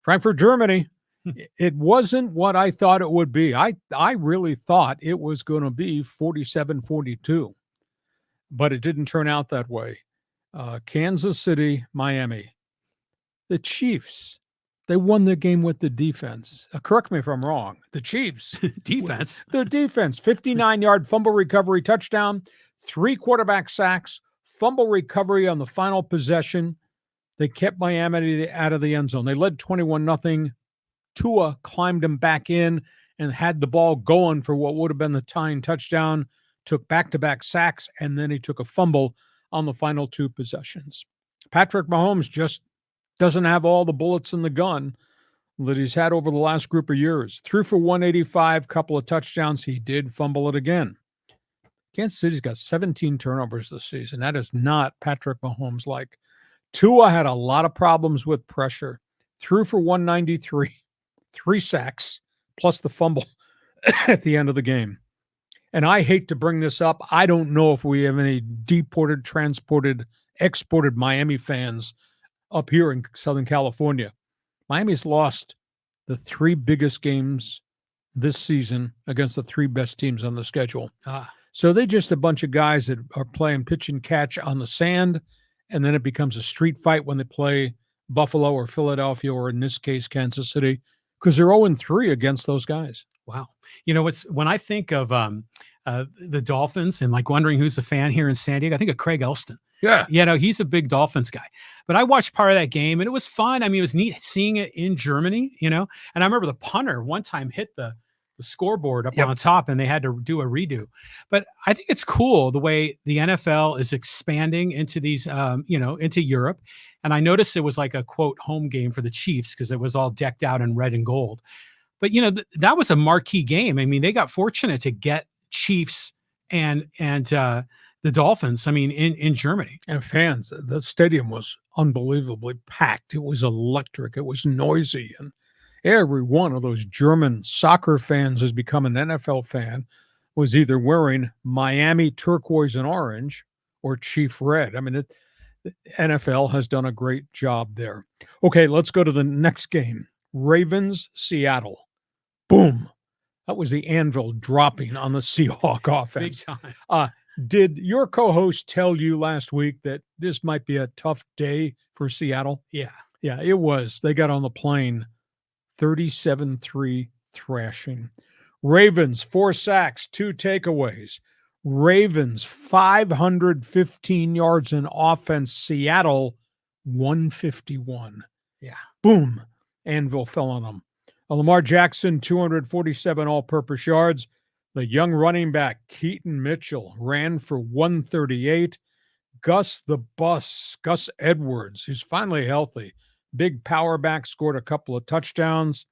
Frankfurt, Germany. It wasn't what I thought it would be. I really thought it was going to be 47-42, but it didn't turn out that way. Kansas City, Miami. The Chiefs, they won their game with the defense. Correct me if I'm wrong. The Chiefs. Defense. Their defense, 59-yard fumble recovery touchdown, 3 quarterback sacks, fumble recovery on the final possession. They kept Miami out of the end zone. They led 21-0. Tua climbed him back in and had the ball going for what would have been the tying touchdown, took back-to-back sacks, and then he took a fumble on the final 2 possessions. Patrick Mahomes just doesn't have all the bullets in the gun that he's had over the last group of years. Threw for 185, couple of touchdowns. He did fumble it again. Kansas City's got 17 turnovers this season. That is not Patrick Mahomes like. Tua had a lot of problems with pressure. Threw for 193, 3 sacks, plus the fumble at the end of the game. And I hate to bring this up. I don't know if we have any deported, transported, exported Miami fans up here in Southern California. Miami's lost the 3 biggest games this season against the 3 best teams on the schedule. So they're just a bunch of guys that are playing pitch and catch on the sand, and then it becomes a street fight when they play Buffalo or Philadelphia, or in this case, Kansas City, because they're 0-3 against those guys. Wow. You know, when I think of the Dolphins and like wondering who's a fan here in San Diego, I think of Craig Elston. Yeah. You know, he's a big Dolphins guy. But I watched part of that game and it was fun. I mean, it was neat seeing it in Germany, you know. And I remember the punter one time hit the scoreboard up on top and they had to do a redo. But I think it's cool the way the NFL is expanding into these, into Europe. And I noticed it was like a, quote, home game for the Chiefs because it was all decked out in red and gold. But, you know, that was a marquee game. I mean, they got fortunate to get Chiefs and the Dolphins, I mean, in Germany. And fans, the stadium was unbelievably packed. It was electric. It was noisy. And every one of those German soccer fans has become an NFL fan, was either wearing Miami turquoise and orange or Chief red. I mean, the NFL has done a great job there. Okay, let's go to the next game. Ravens, Seattle. Boom. That was the anvil dropping on the Seahawk offense. Big time. Did your co-host tell you last week that this might be a tough day for Seattle? Yeah. Yeah, it was. They got on the plane, 37-3 thrashing. Ravens, 4 sacks, 2 takeaways. Ravens, 515 yards in offense. Seattle, 151. Yeah. Boom. Anvil fell on them. Lamar Jackson, 247 all-purpose yards. The young running back, Keaton Mitchell, ran for 138. Gus Edwards, who's finally healthy, big power back, scored a couple of touchdowns.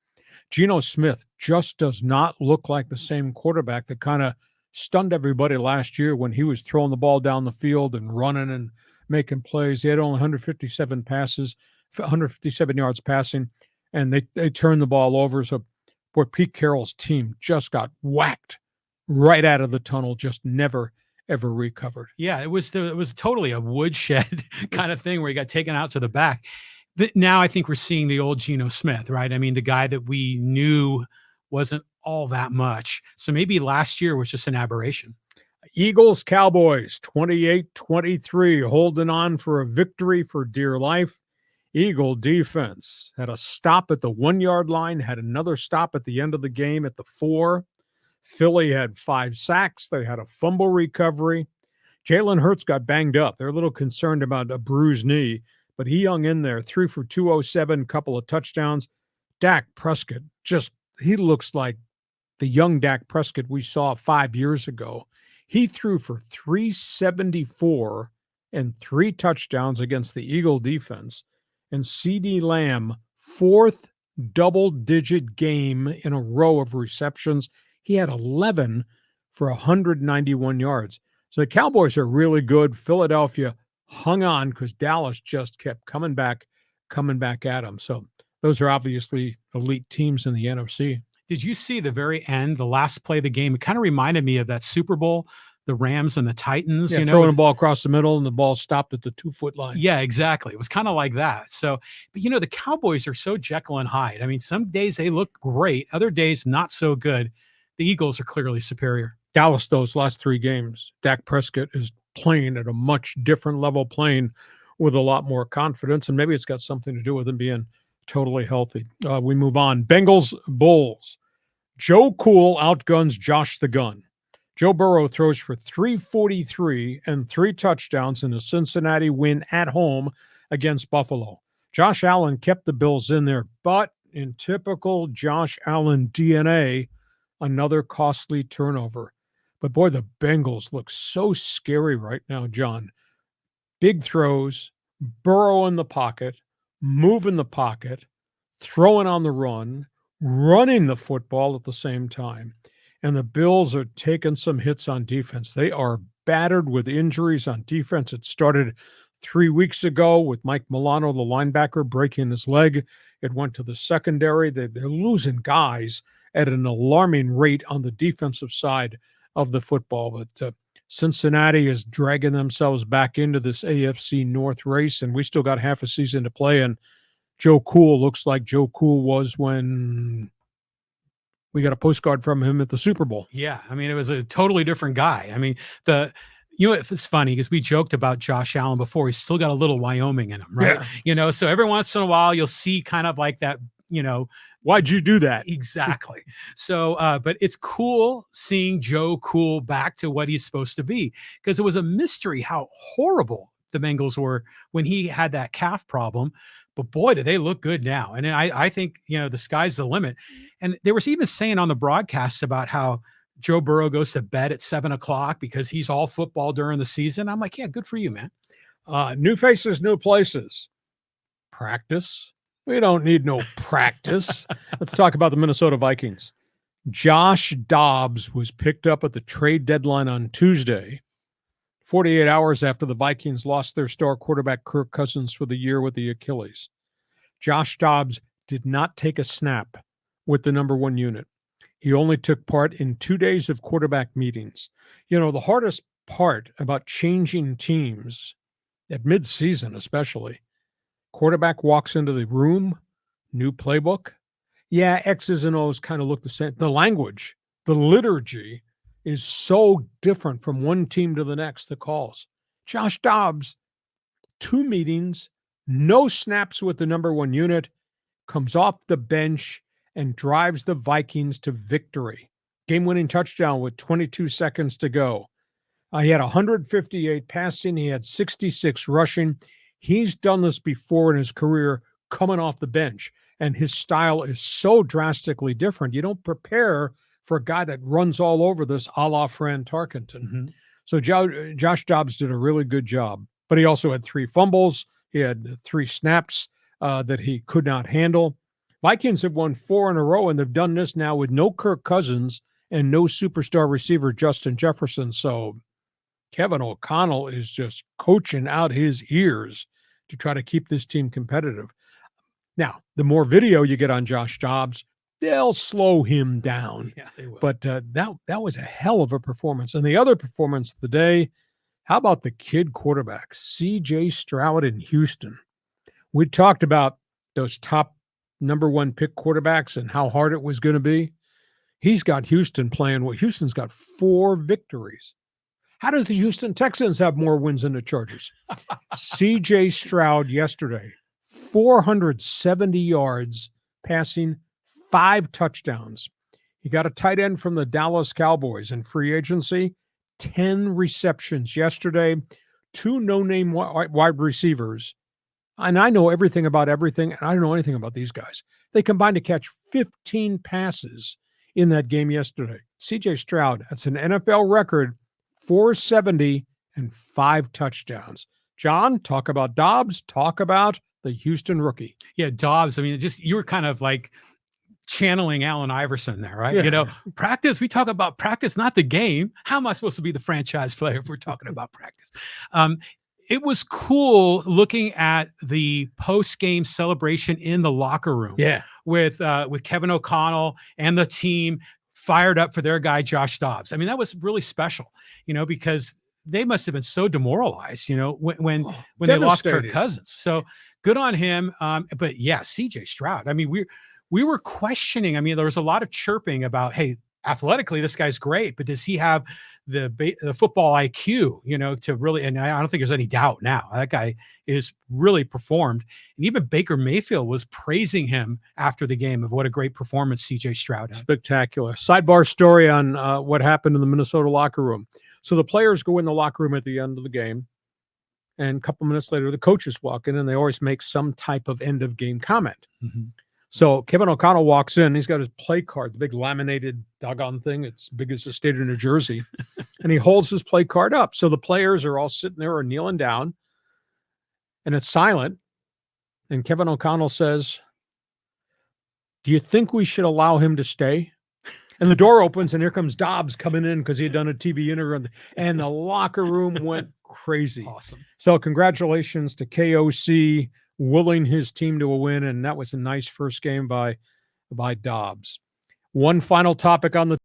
Geno Smith just does not look like the same quarterback that kind of stunned everybody last year when he was throwing the ball down the field and running and making plays. He had only 157 yards passing, and they turned the ball over. So, boy, Pete Carroll's team just got whacked right out of the tunnel, just never, ever recovered. Yeah, it was totally a woodshed kind of thing where he got taken out to the back. But now I think we're seeing the old Geno Smith, right? I mean, the guy that we knew wasn't all that much. So maybe last year was just an aberration. Eagles, Cowboys, 28-23, holding on for a victory for dear life. Eagle defense had a stop at the 1-yard line, had another stop at the end of the game at the 4. Philly had 5 sacks. They had a fumble recovery. Jalen Hurts got banged up. They're a little concerned about a bruised knee, but he hung in there, threw for 207, couple of touchdowns. Dak Prescott, he looks like the young Dak Prescott we saw 5 years ago. He threw for 374 and 3 touchdowns against the Eagle defense. And CeeDee Lamb, 4th double-digit game in a row of receptions. He had 11 for 191 yards. So the Cowboys are really good. Philadelphia hung on because Dallas just kept coming back at them. So those are obviously elite teams in the NFC. Did you see the very end, the last play of the game? It kind of reminded me of that Super Bowl the Rams and the Titans, Yeah, you know, throwing the ball across the middle and the ball stopped at the 2-foot line. yeah, exactly. It was kind of like that. So, but the Cowboys are so Jekyll and Hyde. I mean, some days they look great, other days not so good. The Eagles are clearly superior. Dallas, those last 3 games, Dak Prescott is playing at a much different level, playing with a lot more confidence, and maybe it's got something to do with him being totally healthy. We move on. Bengals, Bulls. Joe Cool outguns Josh the Gun. Joe Burrow throws for 343 and 3 touchdowns in a Cincinnati win at home against Buffalo. Josh Allen kept the Bills in there, but in typical Josh Allen DNA, another costly turnover. But boy, the Bengals look so scary right now, John. Big throws, Burrow in the pocket, move in the pocket, throwing on the run, running the football at the same time. And the Bills are taking some hits on defense. They are battered with injuries on defense. It started 3 weeks ago with Mike Milano, the linebacker, breaking his leg. It went to the secondary. They're losing guys at an alarming rate on the defensive side of the football. But Cincinnati is dragging themselves back into this AFC North race, and we still got half a season to play. And Joe Cool looks like Joe Cool was when we got a postcard from him at the Super Bowl. Yeah, I mean, it was a totally different guy. I mean, it's funny because we joked about Josh Allen before. He's still got a little Wyoming in him, right? Yeah. So every once in a while you'll see kind of like that, Why'd you do that? Exactly. So, but it's cool seeing Joe Cool back to what he's supposed to be, because it was a mystery how horrible the Bengals were when he had that calf problem. But boy, do they look good now. And I think, the sky's the limit. And they were even saying on the broadcasts about how Joe Burrow goes to bed at 7:00 because he's all football during the season. I'm like, yeah, good for you, man. New faces, new places. Practice. We don't need no practice. Let's talk about the Minnesota Vikings. Josh Dobbs was picked up at the trade deadline on Tuesday, 48 hours after the Vikings lost their star quarterback Kirk Cousins for the year with the Achilles. Josh Dobbs did not take a snap with the number 1 unit. He only took part in 2 days of quarterback meetings. The hardest part about changing teams at midseason especially, quarterback walks into the room, new playbook. Yeah, X's and O's kind of look the same. The language, the liturgy is so different from one team to the next, the calls. Josh Dobbs, 2 meetings, no snaps with the number 1 unit, comes off the bench and drives the Vikings to victory. Game-winning touchdown with 22 seconds to go. He had 158 passing. He had 66 rushing. He's done this before in his career coming off the bench, and his style is so drastically different. You don't prepare for a guy that runs all over this a la Fran Tarkenton. Mm-hmm. So Josh Dobbs did a really good job, but he also had 3 fumbles. He had 3 snaps that he could not handle. Vikings have won 4 in a row, and they've done this now with no Kirk Cousins and no superstar receiver Justin Jefferson. So Kevin O'Connell is just coaching out his ears to try to keep this team competitive. Now, the more video you get on Josh Dobbs, they'll slow him down. Yeah, they will. But that was a hell of a performance. And the other performance of the day, how about the kid quarterback, C.J. Stroud in Houston? We talked about those top number 1 pick quarterbacks and how hard it was going to be. He's got Houston playing well. Houston's got 4 victories. How did the Houston Texans have more wins than the Chargers? C.J. Stroud yesterday, 470 yards passing, 5 touchdowns. He got a tight end from the Dallas Cowboys in free agency, 10 receptions yesterday, 2 no-name wide receivers. And I know everything about everything, and I don't know anything about these guys. They combined to catch 15 passes in that game yesterday. C.J. Stroud, that's an NFL record, 470 and 5 touchdowns. John, talk about Dobbs, talk about the Houston rookie. Yeah, Dobbs. I mean, you were kind of like channeling Allen Iverson there, right? Yeah. Practice. We talk about practice, not the game. How am I supposed to be the franchise player if we're talking about practice? It was cool looking at the post-game celebration in the locker room. Yeah, with Kevin O'Connell and the team fired up for their guy, Josh Dobbs. I mean, that was really special, because they must have been so demoralized, when they lost Kirk Cousins. So good on him. But yeah, CJ Stroud. I mean, we were questioning. I mean, there was a lot of chirping about, hey, athletically, this guy's great, but does he have the football IQ, to really, and I don't think there's any doubt now. That guy is really performed. And even Baker Mayfield was praising him after the game of what a great performance CJ Stroud had. Spectacular. Sidebar story on what happened in the Minnesota locker room. So the players go in the locker room at the end of the game, and a couple minutes later, the coaches walk in, and they always make some type of end-of-game comment. Mm-hmm. So Kevin O'Connell walks in. He's got his play card, the big laminated doggone thing. It's big as the state of New Jersey. And he holds his play card up. So the players are all sitting there or kneeling down, and it's silent. And Kevin O'Connell says, "Do you think we should allow him to stay?" And the door opens, and here comes Dobbs coming in because he had done a TV interview, and the locker room went crazy. Awesome. So congratulations to KOC willing his team to a win, and that was a nice first game by Dobbs. One final topic on the